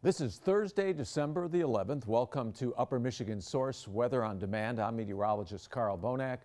This is Thursday, December the 11th. Welcome to Upper Michigan Source Weather on Demand. I'm meteorologist Carl Bonak.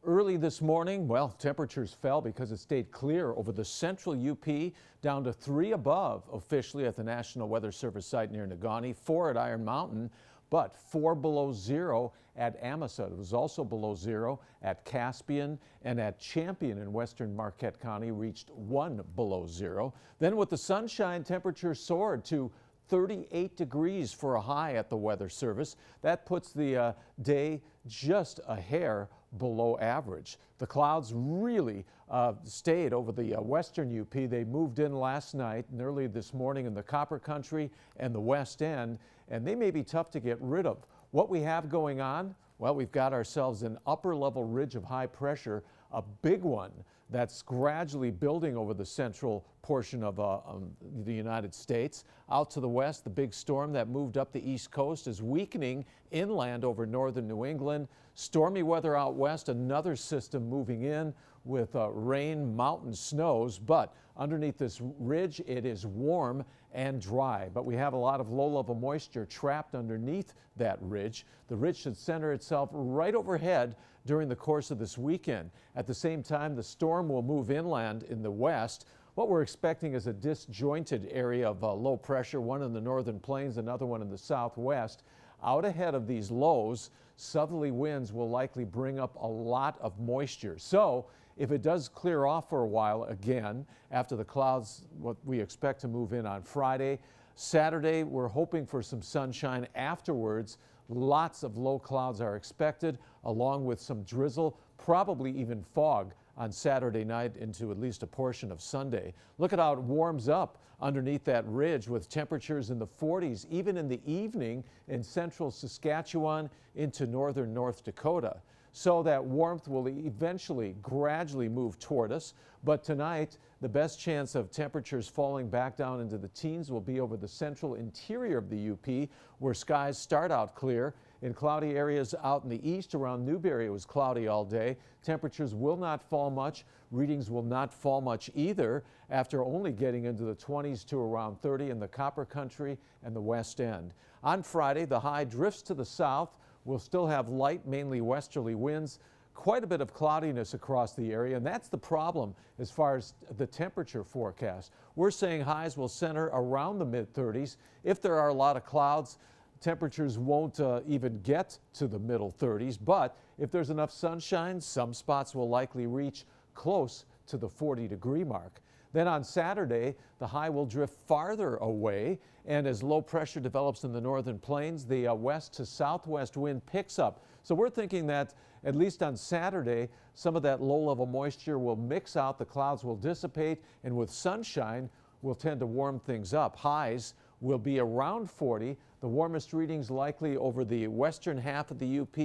Early this morning, temperatures fell because it stayed clear over the central UP, down to 3 above officially at the National Weather Service site near Negaunee, 4 at Iron Mountain, but 4 below zero at Amistad. It was also below zero at Caspian, and at Champion in western Marquette County reached 1 below zero. Then with the sunshine, temperatures soared to 38 degrees for a high at the Weather Service. That puts the day just a hair below average. The clouds really stayed over the western UP. They moved in last night and early this morning in the Copper Country and the West End, and they may be tough to get rid of. What we have going on, well, we've got ourselves an upper level ridge of high pressure, a big one that's gradually building over the central portion of the United States. Out to the west, the big storm that moved up the east coast is weakening inland over northern New England. Stormy weather out west, another system moving in with rain, mountain snows, but underneath this ridge it is warm and dry. But we have a lot of low-level moisture trapped underneath that ridge. The ridge should center itself right overhead during the course of this weekend. At the same time, the storm will move inland in the west. What we're expecting is a disjointed area of low pressure, one in the northern plains, another one in the southwest. Out ahead of these lows, southerly winds will likely bring up a lot of moisture. So if it does clear off for a while again, after the clouds, what we expect to move in on Friday, Saturday, we're hoping for some sunshine afterwards. Lots of low clouds are expected, along with some drizzle, probably even fog on Saturday night into at least a portion of Sunday. Look at how it warms up underneath that ridge with temperatures in the 40s, even in the evening in central Saskatchewan into northern North Dakota. So that warmth will eventually gradually move toward us. But tonight, the best chance of temperatures falling back down into the teens will be over the central interior of the UP, where skies start out clear. In cloudy areas out in the east around Newberry, it was cloudy all day. Temperatures will not fall much. Readings will not fall much either after only getting into the 20s to around 30 in the Copper Country and the West End. On Friday, the high drifts to the south. We'll still have light, mainly westerly winds. Quite a bit of cloudiness across the area, and that's the problem as far as the temperature forecast. We're saying highs will center around the mid-30s. If there are a lot of clouds, temperatures won't even get to the middle 30s, but if there's enough sunshine, some spots will likely reach close to the 40-degree mark. Then on Saturday, the high will drift farther away, and as low pressure develops in the northern plains, the west to southwest wind picks up. So we're thinking that at least on Saturday, some of that low-level moisture will mix out, the clouds will dissipate, and with sunshine, we'll tend to warm things up. Highs will be around 40, the warmest readings likely over the western half of the UP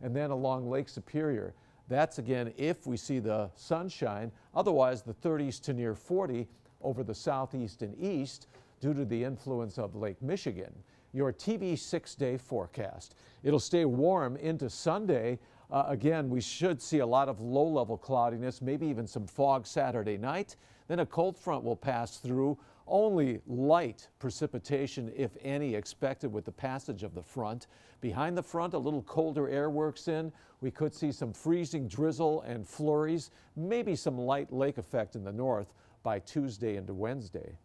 and then along Lake Superior. That's again if we see the sunshine. Otherwise, the 30s to near 40 over the southeast and east due to the influence of Lake Michigan. Your TV 6-day forecast. It'll stay warm into Sunday. Again, we should see a lot of low-level cloudiness, maybe even some fog Saturday night. Then a cold front will pass through. Only light precipitation, if any, expected with the passage of the front. Behind the front, a little colder air works in. We could see some freezing drizzle and flurries, maybe some light lake effect in the north by Tuesday into Wednesday.